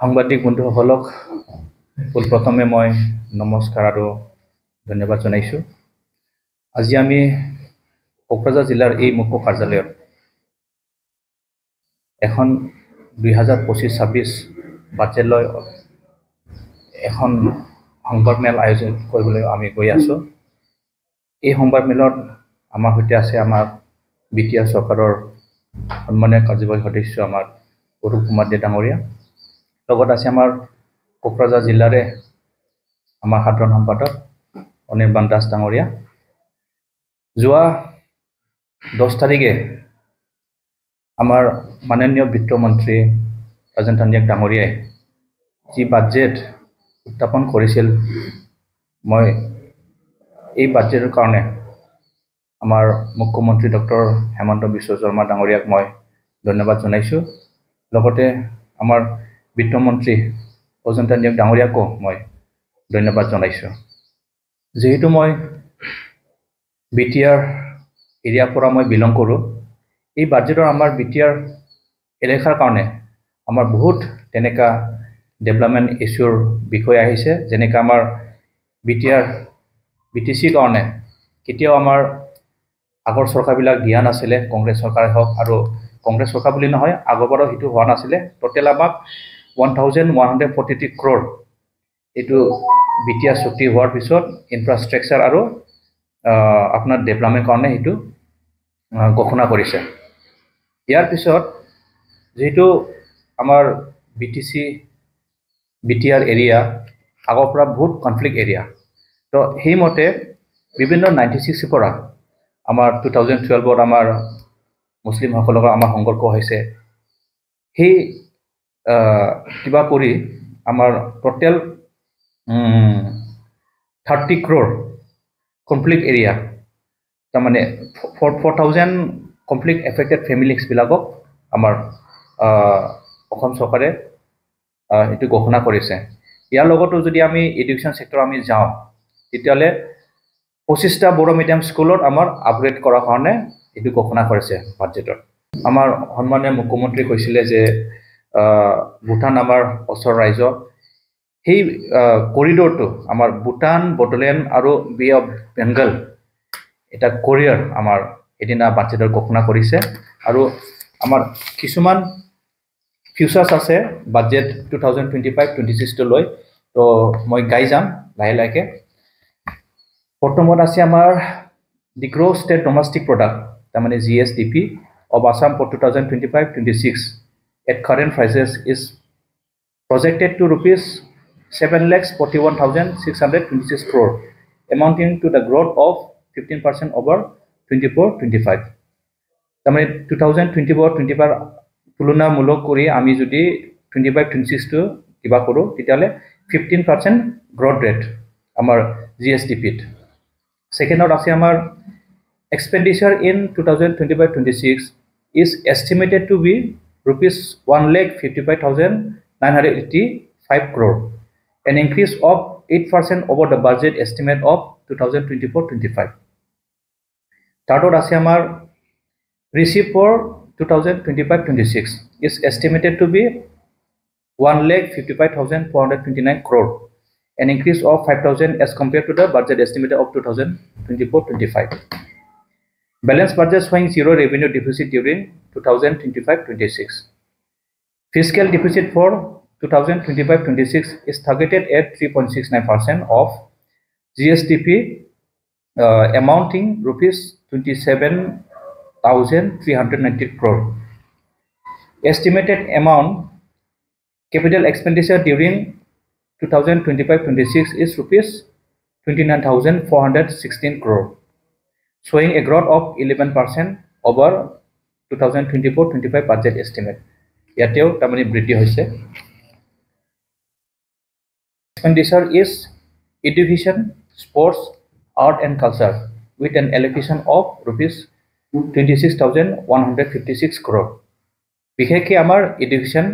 সাংবাদিক বন্ধুসকলক পোনপ্ৰথমে মই নমস্কাৰ আৰু ধন্যবাদ জনাইছোঁ। আজি আমি কোকৰাঝাৰ জিলাৰ এই মুখ্য কাৰ্যালয়ত এখন 2025-26 বাজেটলৈ এখন সংবাদমেল আয়োজন কৰিবলৈ আমি গৈ আছোঁ। এই সংবাদমেলত আমাৰ সৈতে আছে আমাৰ বিটিআৰ চৰকাৰৰ সন্মানীয় কাৰ্যবাহী সদস্য আমাৰ অৰুপ কুমাৰ দে ডাঙৰীয়া, লগত আছে আমাৰ কোকৰাঝাৰ জিলাৰে আমাৰ সাধাৰণ সম্পাদক অনিৰ্বাণ দাস ডাঙৰীয়া। যোৱা 10 তাৰিখে আমাৰ মাননীয় বিত্তমন্ত্ৰী ৰাজেন তান্যাক ডাঙৰীয়াই যি বাজেট উত্থাপন কৰিছিল, মই এই বাজেটৰ কাৰণে আমাৰ মুখ্যমন্ত্ৰী ডক্টৰ হেমন্ত বিশ্ব শৰ্মা ডাঙৰীয়াক মই ধন্যবাদ জনাইছোঁ। লগতে আমাৰ বিত্তমন্ত্ৰী ৰাজেন তান্যাক ডাঙৰীয়াকো মই ধন্যবাদ জনাইছোঁ। যেহেতু মই বিটিআৰ এৰিয়াৰ পৰা মই বিলং কৰোঁ, এই বাজেটৰ আমাৰ বিটিআৰ এলেকাৰ কাৰণে আমাৰ বহুত তেনেকা ডেভেলপমেণ্ট ইছ্যুৰ বিষয় আহিছে, যেনেকৈ আমাৰ বিটিচিৰ কাৰণে কেতিয়াও আমাৰ আগৰ চৰকাৰবিলাক দিয়া নাছিলে, কংগ্ৰেছ চৰকাৰে হওক আৰু কংগ্ৰেছ চৰকাৰ বুলি নহয়, আগৰ পৰাও সেইটো হোৱা নাছিলে। টোটেল আমাক 1143 crore এইটো বিটিআৰ চুক্তি হোৱাৰ পিছত ইনফ্ৰাষ্ট্ৰাকচাৰ আৰু আপোনাৰ ডেভেলপমেণ্ট কাৰণে সেইটো ঘোষণা কৰিছে। ইয়াৰ পিছত যেহেতু আমাৰ বিটিআৰ এৰিয়া আগৰ পৰা বহুত কনফ্লিক্ট এৰিয়া, তো সেইমতে বিভিন্ন 96 পৰা আমাৰ 2012 আমাৰ মুছলিমসকলৰ আমাৰ সংঘৰ্ষ হৈছে। সেই কিবা কৰি আমাৰ টোটেল 30 crore কনফ্লিক্ট এৰিয়া, তাৰমানে 4,000 কনফ্লিক্ট এফেক্টেড ফেমিলিজবিলাকক আমাৰ অসম চৰকাৰে এইটো ঘোষণা কৰিছে। ইয়াৰ লগতো যদি আমি এডুকেশ্যন ছেক্টৰ আমি যাওঁ, তেতিয়াহ'লে 25টা বড়ো মিডিয়াম স্কুলত আমাৰ আপগ্ৰেড কৰাৰ কাৰণে এইটো ঘোষণা কৰিছে বাজেটত। আমাৰ সন্মানীয় মুখ্যমন্ত্ৰী কৈছিলে যে ভূটান আমাৰ ওচৰ ৰাজ্য, সেই কৰিডৰটো আমাৰ ভূটান, বড়োলেণ্ড আৰু বে অফ বেংগল এটা কৰিডৰ আমাৰ এদিনা বাজেটত ঘোষণা কৰিছে। আৰু আমাৰ কিছুমান ফিউচাৰ্ছ আছে বাজেট 2025-26 লৈ, তো মই গাই যাম লাহে লাহেকৈ। প্ৰথমত আছে আমাৰ দি গ্ৰছ ষ্টেট ডমেষ্টিক প্ৰডাক্ট, তাৰমানে GSDP of Assam for 2025-26 at current prices is projected to rupees 7,41,626 crore, amounting to the growth of 15% over 24-25. তাৰমানে 2024-25 তুলনামূলক কৰি আমি যদি 25-26টো কিবা কৰোঁ, তেতিয়াহ'লে 15% গ্ৰথ ৰেট আমাৰ GSDPত। ছেকেণ্ডত আছে আমাৰ expenditure in 2025-26 is estimated to be rupees 1,55,985 crore, an increase of 8% over the budget estimate of 2024-25. Thirdot আছে আমাৰ receipt for 2025-26 is estimated to be 1,55,429 crore, an increase of 5,000 as compared to the budget estimate of 2024-25. Balance budget showing zero revenue deficit during 2025-26. Fiscal deficit for 2025-26 is targeted at 3.69% of GSDP, amounting rupees 27,390 crore. Estimated amount capital expenditure during 2025-26 is rupees 29,416 crore, showing a growth of 11% over 2024-25 budget estimate. ইয়াতেও তাৰমানে বৃদ্ধি হৈছে। Expenditure is education, sports, art and culture with an allocation of rupees 26,156 crore. বিশেষকৈ আমাৰ education,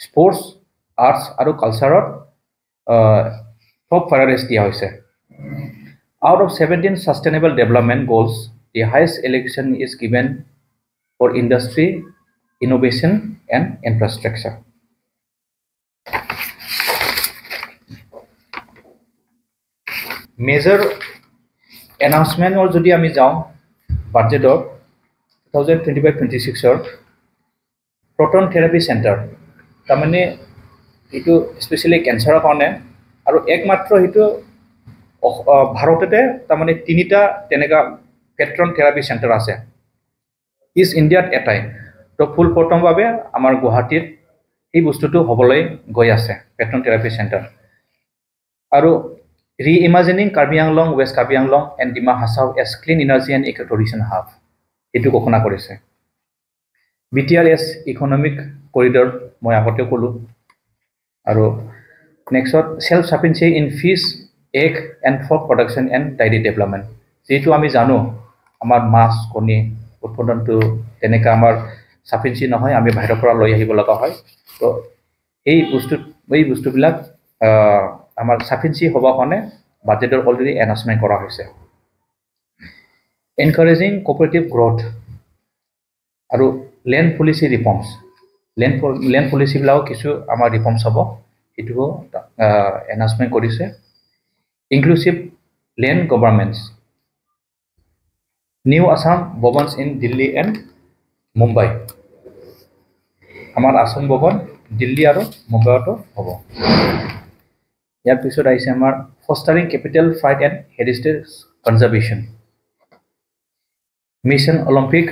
sports, arts আৰু কালচাৰত top প্ৰায়ৰিটিজ দিয়া হৈছে। Out of 17 sustainable development goals, the highest allocation is given for industry, innovation and infrastructure. Major announcement और जुदि आमी जाऊँ बाजेटर 2025-26 proton therapy centre तारमाने इटू स्पेशली कैंसर कारण और एकमात्र हिटू भारतते तारमाने तीनिटा तेनेका पेट्रन थेरापी सेंटर आछे इस्ट इंडियात एटाई तो फुल प्रथम भावे आमार गुवाहाटीत এই বস্তুটো হবলৈ গৈ আছে পেট্ৰন থেৰাপি সেন্টাৰ আৰু reimagining Karbi Anglong west Karbi Anglong and Dima Hasao as clean energy and ecotourism hub এটো ঘোষণা কৰিছে বিটিআৰএছ ইকোনমিক কৰিডৰ মই আগতে ক'লো আৰু next self sufficiency in fish egg and pork production and dairy development যেটো আমি জানো আমাৰ মাছ কণী উৎপাদনটো তেনেকা আমাৰ সাফিসিয়েন্সি নহয় আমি বাহিৰৰ পৰা লৈ আহিব লগা হয় তো এই বস্তুবিলাক আমাৰ সাফিসিয়েন্সি হ'ব কাৰণে বাজেটৰ অলৰেডি এনাউন্সমেন্ট কৰা হৈছে এনকাৰেজিং কোঅপাৰেটিভ গ্ৰোথ আৰু land policy reforms land policy বিলাক কিছু আমাৰ ৰিফৰ্মছ হ'ব এটো এনাউন্সমেন্ট কৰিছে inclusive land government's new Assam ভৱনছ ইন দিল্লী এণ্ড মুম্বাই আমাৰ আসাম ভৱন দিল্লী আৰু মুম্বাইতো হ'ব ইয়াৰ পিছত আহিছে আমাৰ fostering capital flight and heritage conservation mission olympic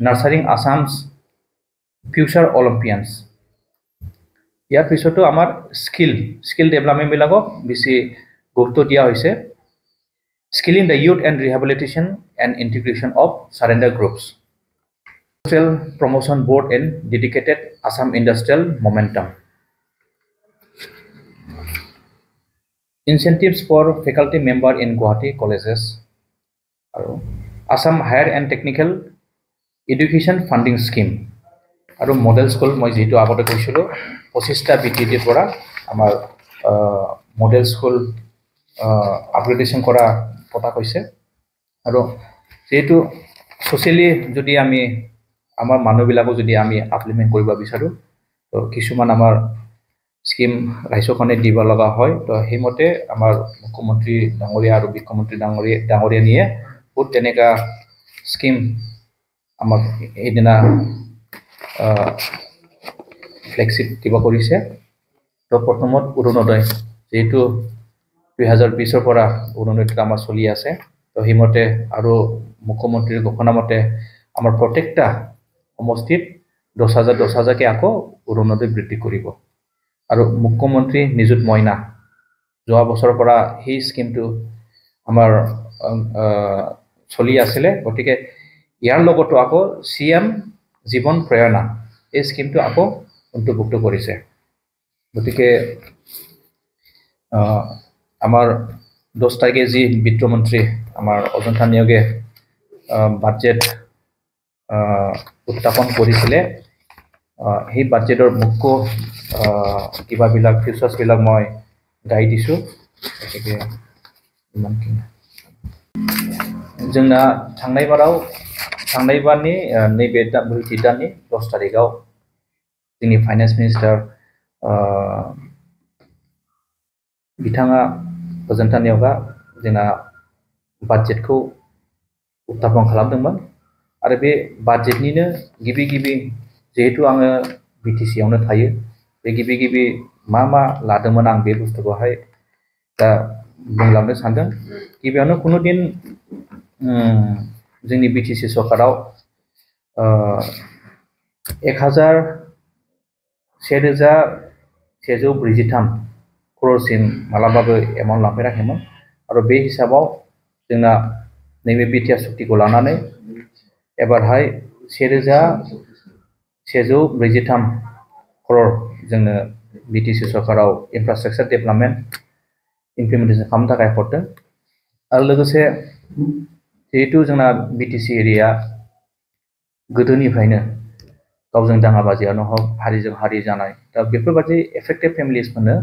nurturing Assam's future olympians ইয়াৰ পিছতো আমাৰ স্কিল ডেভেলপমেন্ট বিলাকক বেছি গুৰুত্ব দিয়া হৈছে skilling the youth and rehabilitation and integration of surrender groups Industrial Promotion Board and dedicated Assam Industrial Momentum. Incentives for faculty member in Guwahati colleges. Assam Higher and Technical Education Funding Scheme. Aru model school moi jeto agote koisilo 25 ta BTD pora amar model school upgradation kora kota koise aru jeto socially jodi ami আমাৰ মানুহবিলাকো যদি আমি এপ্লিমেন্ট কৰিব বিচাৰো তো কিছুমান আমাৰ scheme ৰাইজখনে দিব লগা হয় তো হেমতে আমাৰ মুখ্যমন্ত্ৰী ডাঙৰীয়া আৰু বিত্তমন্ত্ৰী ডাঙৰীয়া নিয়ে বহুত তেনেকা স্কিম আমাক এইদিনা ফ্লেক্সিব দিব কৰিছে তো প্ৰথমত অৰুণোদয় যেটো 2020 পৰা অৰুণোদয় আমাৰ চলি আছে তো হেমতে আৰু মুখ্যমন্ত্ৰীৰ ঘোষণা মতে আমাৰ প্ৰত্যেকটা সমষ্টিত 10,000 কে আকৌ অৰুণোদয় বৃদ্ধি কৰিব আৰু মুখ্যমন্ত্ৰী নিযুত মইনা যোৱা বছৰৰ পৰা এই স্কিমটো আমাৰ চলি আছিল গতিকে ইয়াৰ লগতো আকৌ সিএম জীৱন প্ৰেৰণা এই স্কিমটো আকৌ অন্তৰ্ভুক্ত কৰিছে গতিকে আমাৰ 10 তাৰিখে যি বিত্তমন্ত্ৰী আমাৰ অজন্তা নিয়োগে বাজেট উত্থাপন কৰিছিলে এই বাজেটৰ মুখ্য কিবা বিলাক ফিচাৰ্স বিলাক মই গাই দিছো গতিকে ইমানখিনি जोंना थांनाय बारनि नैबे दाननि 10 तारिखआव जोंनि फाइनान्स मिनिस्टार बिथाङा अजन्ता नियोगा जोंना बाजेटखौ उत्थापन खालामदोंमोन आरो बे बाजेटनिनो गिबि जेहेतु आङो बिटिसि आवनो थायो बे गिबि मा लादोंमोन आं बे बुस्थुखौहाय दा बुंलांनो सानदों गिबियावनो कुनु दिन जोंनि बिटिसि सरकाराव 1,143 crorसिम मालाबाबो एमाउन्ट लांफेराखैमोन आरो बे हिसाबाव जोंना नैबे बिटिआर सुक्तिखौ लानानै एबारहाय 1,143 crore जोंनो बिटिसि सरकाराव इनफ्रास्ट्राक्चार डेभेलपमेन्ट इमप्लिमेन्टेसन खालामनो थाखाय हरदों आरो लोगोसे जेहेतु जोंना बिटिसि एरिया गोदोनिफ्रायनो गावजों दाङाबाजियानो हक हारिजों हारि जानाय दा बेफोरबायदि एफेक्टेड फेमिलिसफोरनो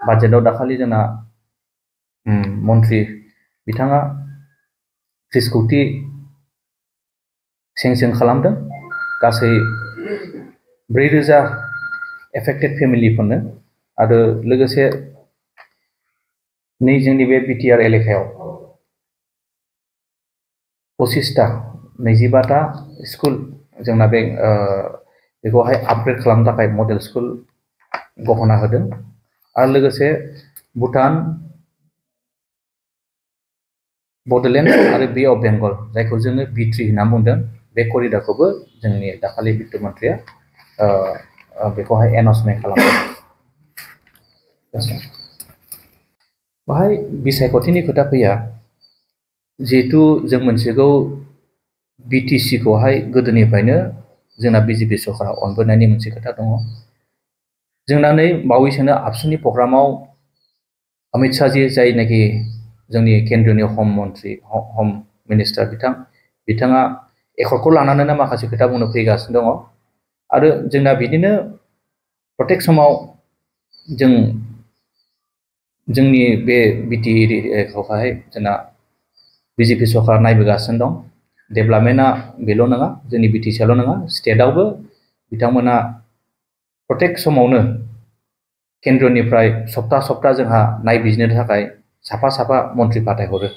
बाजेटआव दाखालि जोंना मन्त्रि बिथाङा 30 कोटि सेंसन खालामदों गासै 4,000 एफेक्टेड फेमिलिफोरनो आरो लोगोसे नै जोंनि बे बिटिआर एलेकायाव 25टा 25टा स्कुल जोंना बे बेखौहाय आपग्रेड खालामनो थाखाय मडेल स्कुल गहना होदों आरो लोगोसे भुटान बड'लेण्ड आरो बे अफ बेंगल जायखौ जोङो B3 होनना बुंदों बे करिडरखौबो जोंनि दाखालि बित्त मन्त्रिया बेखौहाय एनाउन्समेन्ट खालामदों बाहाय बिसायख'थिनि खोथा फैया जिहेतु जों मोनथिगौ BTC खौहाय गोदोनिफ्रायनो जोंना BJP सरकारा अनबोनायनि मोनसे खोथा दङ जोंना नै बावैसोनो आबसुनि प्रग्रामाव अमित शाह जी जायनाखि जोंनि केन्द्रनि हम मिनिस्टार बिथाङा एकर्डखौ लानानैनो माखासे खोथा बुंनो फैगासिनो दङ आरो जोंना बिदिनो प्रत्येक समाव जोंनि बे बिटि एरियाखौहाय जोंना BJP सरकारा नायबोगासिनो दं डेभेलपमेन्टआ बेल' नङा जोंनि BTCआल' नङा स्टेटआवबो बिथांमोना प्रत्येक समावनो केन्द्रनिफ्राय सप्ता जोंहा नायबिजिरनो थाखाय साफा मन्थ्रि फाथायहरो